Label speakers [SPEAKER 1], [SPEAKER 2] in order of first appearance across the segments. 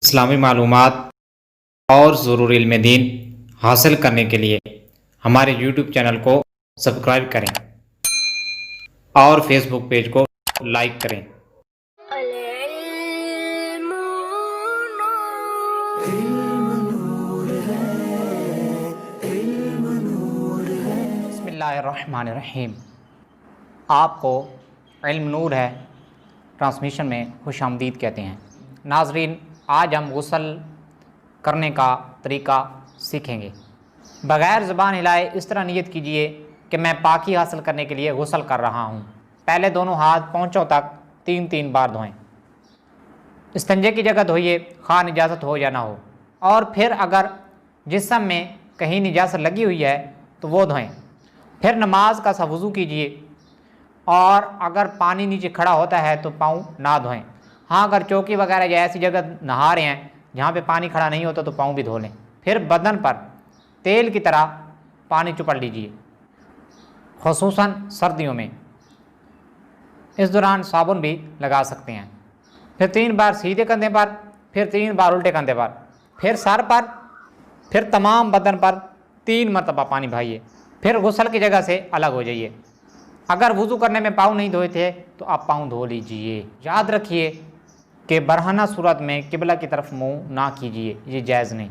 [SPEAKER 1] इस्लामी मालूमात और ज़रूरी इल्म दीन हासिल करने के लिए हमारे यूट्यूब चैनल को सब्सक्राइब करें और फेसबुक पेज को लाइक करें। बिस्मिल्लाहिर्रहमानिर्रहीम। आपको इल्म नूर है ट्रांसमिशन में खुशामदीद कहते हैं। नाजरीन, आज हम गुस्ल करने का तरीका सीखेंगे। बग़ैर ज़बान हिलाए इस तरह नियत कीजिए कि मैं पाकी हासिल करने के लिए गुस्ल कर रहा हूँ। पहले दोनों हाथ पहुँचों तक 3-3 बार धोएं। इस्तंजे की जगह धोइए, खा निजासत हो या ना हो, और फिर अगर जिस्म में कहीं निजासत लगी हुई है तो वो धोएं। फिर नमाज का सा वज़ू कीजिए, और अगर पानी नीचे खड़ा होता है तो पाँव ना धोएं। हाँ, अगर चौकी वगैरह या ऐसी जगह नहा रहे हैं जहाँ पे पानी खड़ा नहीं होता तो पाँव भी धो लें। फिर बदन पर तेल की तरह पानी चुपड़ लीजिए, ख़ुसूसन सर्दियों में। इस दौरान साबुन भी लगा सकते हैं। फिर 3 बार सीधे कंधे पर, फिर 3 बार उल्टे कंधे पर, फिर सर पर, फिर तमाम बदन पर 3 मरतबा पानी बहाइए। फिर गुस्ल की जगह से अलग हो जाइए। अगर वज़ू करने में पाँव नहीं धोए थे तो आप पाँव धो लीजिए। याद रखिए कि बरहना सूरत में किबला की तरफ मुँह ना कीजिए, ये जायज़ नहीं।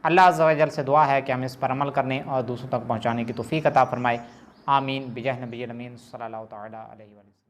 [SPEAKER 1] अल्लाह अज़्ज़ा व जल से दुआ है कि हम इस पर अमल करने और दूसरों तक पहुँचाने की तौफ़ीक़ अता फ़रमाए। आमीन बिजाह नबी अमीन सल्लल्लाहु तआला अलैहि वसल्लम।